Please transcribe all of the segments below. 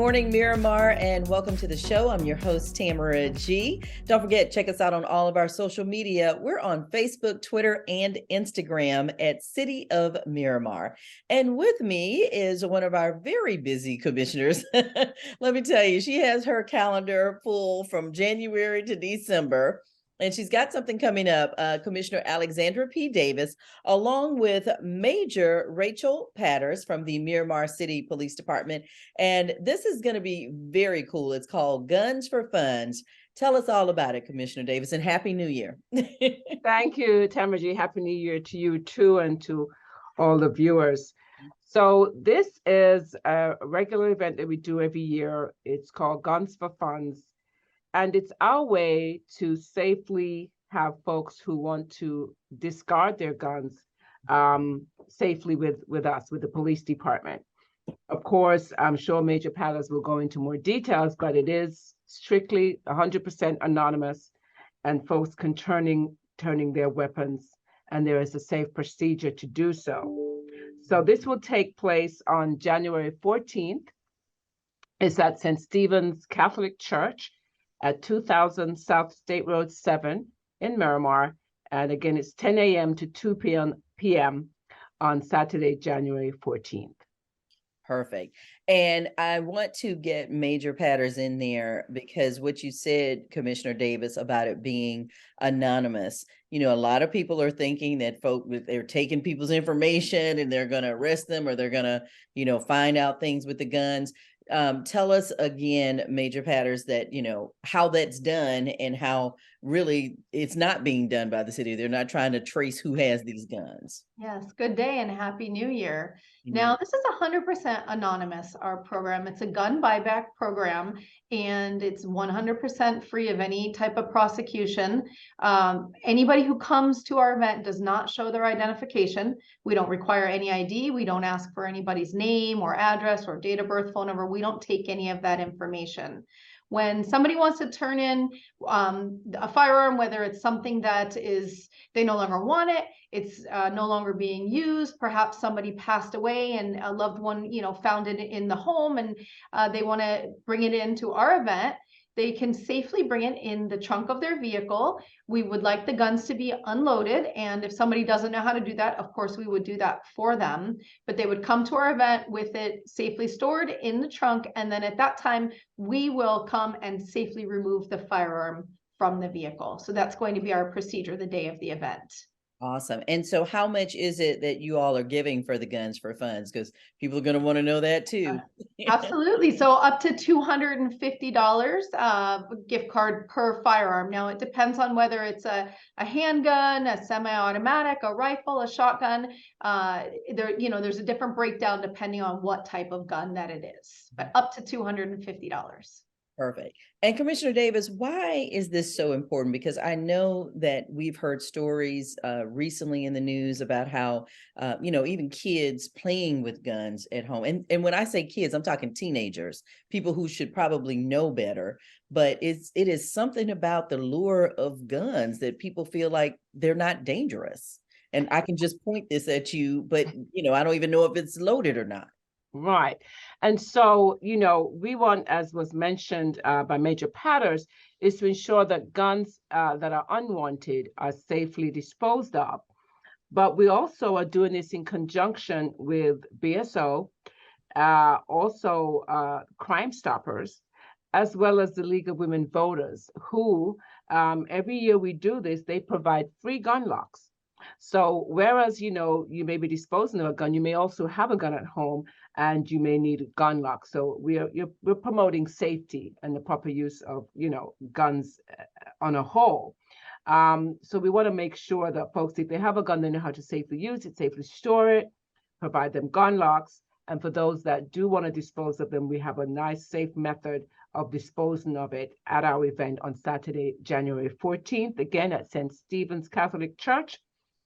morning, Miramar, and welcome to the show. I'm your host, Tamara G. Don't forget, check us out on all of our social media. We're on Facebook, Twitter, and Instagram at City of Miramar. And with me is one of our very busy commissioners. Let me tell you, she has her calendar full from January to December. And she's got something coming up, Commissioner Alexandra P. Davis, along with Major Rachel Patters from the Miramar City Police Department. And this is going to be very cool. It's called Guns for Funds. Tell us all about it, Commissioner Davis, and Happy New Year. Thank you, Tamara G. Happy New Year to you too, and to all the viewers. So this is a regular event that we do every year. It's called Guns for Funds. And it's our way to safely have folks who want to discard their guns safely with us, with the police department. Of course, I'm sure Major Patters will go into more details, but it is strictly 100% anonymous, and folks can turning their weapons, and there is a safe procedure to do so. So this will take place on January 14th. It's at St. Stephen's Catholic Church at 2000 South State Road 7 in Miramar. And again, it's 10 a.m. to 2 p.m. on Saturday, January 14th. Perfect. And I want to get Major Patters in there because what you said, Commissioner Davis, about it being anonymous, you know, a lot of people are thinking that they're taking people's information and they're going to arrest them, or they're going to, you know, find out things with the guns. Tell us again, Major Patters, that, you know, how that's done and how really it's not being done by the city. They're not trying to trace who has these guns. Yes, good day and Happy New Year. Now, this is 100% anonymous, our program. It's a gun buyback program, and it's 100% free of any type of prosecution. Anybody who comes to our event does not show their identification. We don't require any ID. We don't ask for anybody's name or address or date of birth, phone number. We don't take any of that information. When somebody wants to turn in a firearm, whether it's something that is, they no longer want it, it's no longer being used, perhaps somebody passed away and a loved one, you know, found it in the home, and they want to bring it into our event, they can safely bring it in the trunk of their vehicle. We would like the guns to be unloaded, and if somebody doesn't know how to do that, of course we would do that for them, but they would come to our event with it safely stored in the trunk, and then at that time we will come and safely remove the firearm from the vehicle. So that's going to be our procedure the day of the event. Awesome. And so how much is it that you all are giving for the Guns for Funds? Because people are going to want to know that too. Absolutely. So up to $250 gift card per firearm. Now it depends on whether it's a handgun, a semi-automatic, a rifle, a shotgun. There's a different breakdown depending on what type of gun that it is, but up to $250. Perfect. And Commissioner Davis, why is this so important? Because I know that we've heard stories recently in the news about how, even kids playing with guns at home. And when I say kids, I'm talking teenagers, people who should probably know better. But it is something about the lure of guns that people feel like they're not dangerous. And I can just point this at you, but, I don't even know if it's loaded or not. Right. And so, we want, as was mentioned by Major Patters, is to ensure that guns that are unwanted are safely disposed of. But we also are doing this in conjunction with BSO, also Crime Stoppers, as well as the League of Women Voters, who every year we do this, they provide free gun locks. So whereas, you may be disposing of a gun, you may also have a gun at home and you may need a gun lock. So we're promoting safety and the proper use of, guns on a whole. So we want to make sure that folks, if they have a gun, they know how to safely use it, safely store it, provide them gun locks. And for those that do want to dispose of them, we have a nice, safe method of disposing of it at our event on Saturday, January 14th, again at St. Stephen's Catholic Church,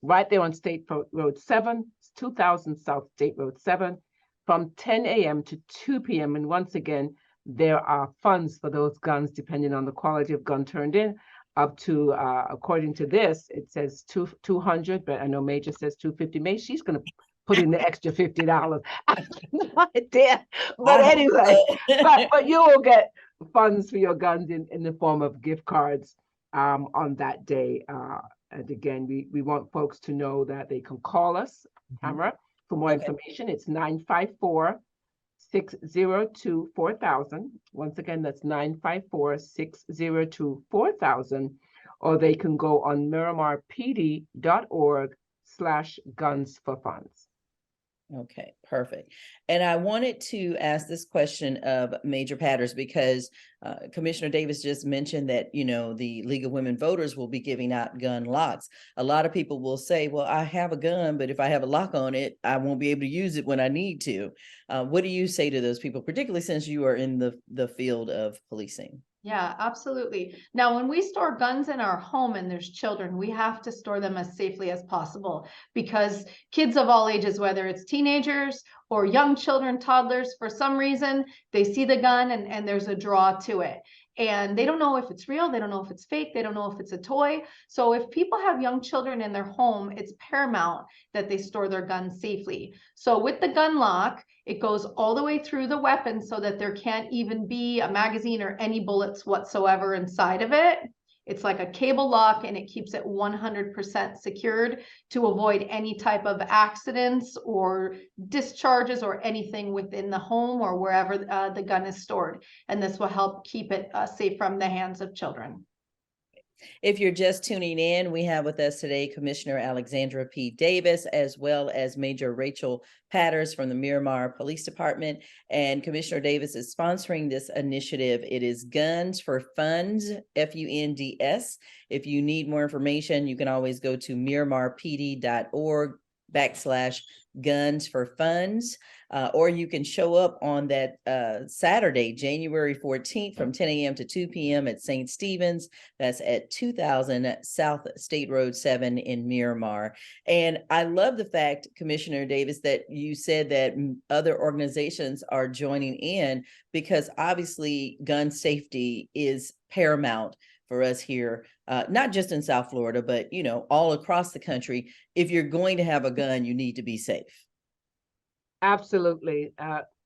right there on State Road 7, 2000 South State Road 7, from 10 a.m. to 2 p.m. And once again, there are funds for those guns, depending on the quality of gun turned in, up to, according to this, it says 200, but I know Major says 250. She's going to put in the extra $50. I have no idea. But I hope anyway, so. but you will get funds for your guns in the form of gift cards on that day. And again, we want folks to know that they can call us, Tamara, for more Okay. information. It's 954-602-4000. Once again, that's 954-602-4000. Or they can go on MiramarPD.org/guns for funds. Okay, perfect. And I wanted to ask this question of Major Patters because Commissioner Davis just mentioned that, you know, the League of Women Voters will be giving out gun locks. A lot of people will say, well, I have a gun, but if I have a lock on it, I won't be able to use it when I need to. What do you say to those people, particularly since you are in the field of policing? Yeah, absolutely. Now, when we store guns in our home and there's children, we have to store them as safely as possible because kids of all ages, whether it's teenagers or young children, toddlers, for some reason, they see the gun and there's a draw to it. And they don't know if it's real. They don't know if it's fake. They don't know if it's a toy. So if people have young children in their home, it's paramount that they store their guns safely. So with the gun lock, it goes all the way through the weapon so that there can't even be a magazine or any bullets whatsoever inside of it. It's like a cable lock and it keeps it 100% secured to avoid any type of accidents or discharges or anything within the home or wherever the gun is stored. And this will help keep it safe from the hands of children. If you're just tuning in, we have with us today Commissioner Alexandra P. Davis, as well as Major Rachel Patters from the Miramar Police Department. And Commissioner Davis is sponsoring this initiative. It is Guns for Funds, FUNDS. If you need more information, you can always go to MiramarPD.org/guns for funds. Or you can show up on that Saturday, January 14th from 10 a.m. to 2 p.m. at St. Stephen's. That's at 2000 South State Road 7 in Miramar. And I love the fact, Commissioner Davis, that you said that other organizations are joining in because obviously gun safety is paramount for us here, not just in South Florida, but, you know, all across the country. If you're going to have a gun, you need to be safe. Absolutely.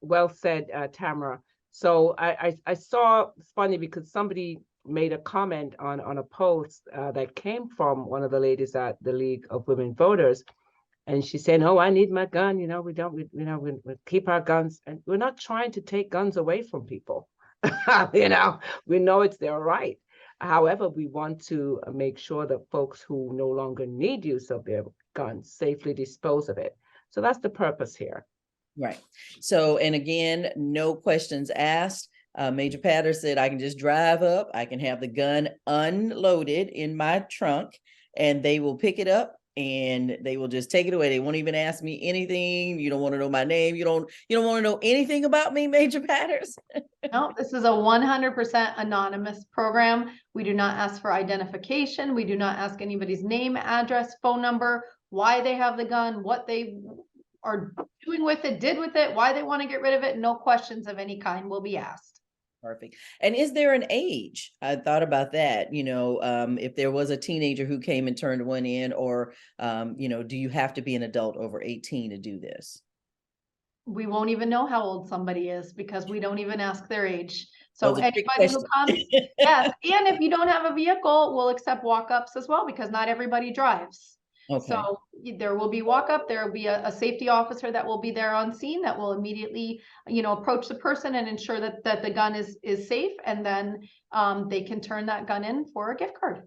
Well said, Tamara. So I saw, it's funny because somebody made a comment on a post that came from one of the ladies at the League of Women Voters. And she said, oh, I need my gun. You know, we keep our guns. And we're not trying to take guns away from people. You know, we know it's their right. However, we want to make sure that folks who no longer need use of their guns safely dispose of it. So that's the purpose here. Right. So, and again, no questions asked. Major Patters said, I can just drive up. I can have the gun unloaded in my trunk and they will pick it up and they will just take it away. They won't even ask me anything. You don't want to know my name. You don't want to know anything about me, Major Patters? No, this is a 100% anonymous program. We do not ask for identification. We do not ask anybody's name, address, phone number, why they have the gun, what they are doing with it, did with it, why they want to get rid of it. No questions of any kind will be asked. Perfect. And is there an age? I thought about that, you know, if there was a teenager who came and turned one in, or, you know, do you have to be an adult over 18 to do this? We won't even know how old somebody is because we don't even ask their age. So Those are trick anybody who questions. comes, yes. And if you don't have a vehicle, we'll accept walk-ups as well because not everybody drives. Okay. So there will be walk-up, there will be a safety officer that will be there on scene that will immediately, you know, approach the person and ensure that the gun is safe, and then they can turn that gun in for a gift card.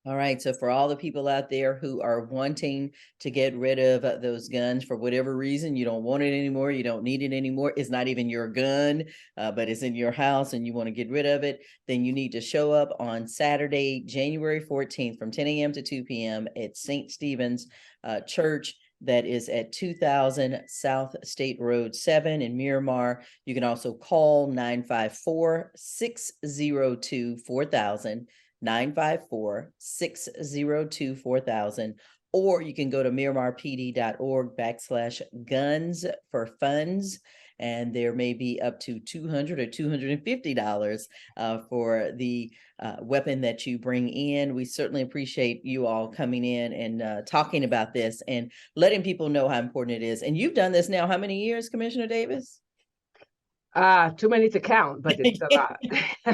All right. So for all the people out there who are wanting to get rid of those guns for whatever reason, you don't want it anymore, you don't need it anymore, it's not even your gun, but it's in your house and you want to get rid of it, then you need to show up on Saturday, January 14th from 10 a.m. to 2 p.m. at St. Stephen's Church. That is at 2000 South State Road 7 in Miramar. You can also call 954-602-4000. 954-602-4000, or you can go to MiramarPD.org/guns for funds, and there may be up to $200 or $250 for the weapon that you bring in. We certainly appreciate you all coming in and talking about this and letting people know how important it is. And you've done this now how many years, Commissioner Davis? Too many to count, but it's a lot.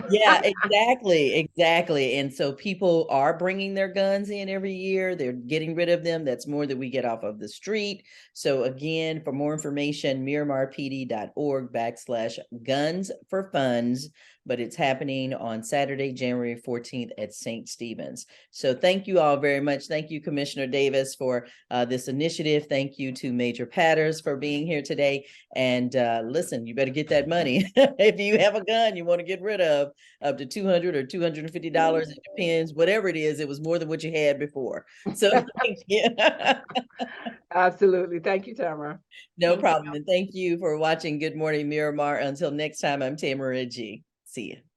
Yeah, exactly. And so people are bringing their guns in every year. They're getting rid of them. That's more that we get off of the street. So again, for more information, MiramarPD.org/guns for funds, but it's happening on Saturday, January 14th at St. Stephen's. So thank you all very much. Thank you, Commissioner Davis, for this initiative. Thank you to Major Patters for being here today. And listen, you better get that money. If you have a gun you want to get rid of, up to $200 or $250, it depends. Whatever it is, it was more than what you had before. So thank you. Absolutely. Thank you, Tamara. No problem. And thank you for watching Good Morning Miramar. Until next time, I'm Tamara G. See you.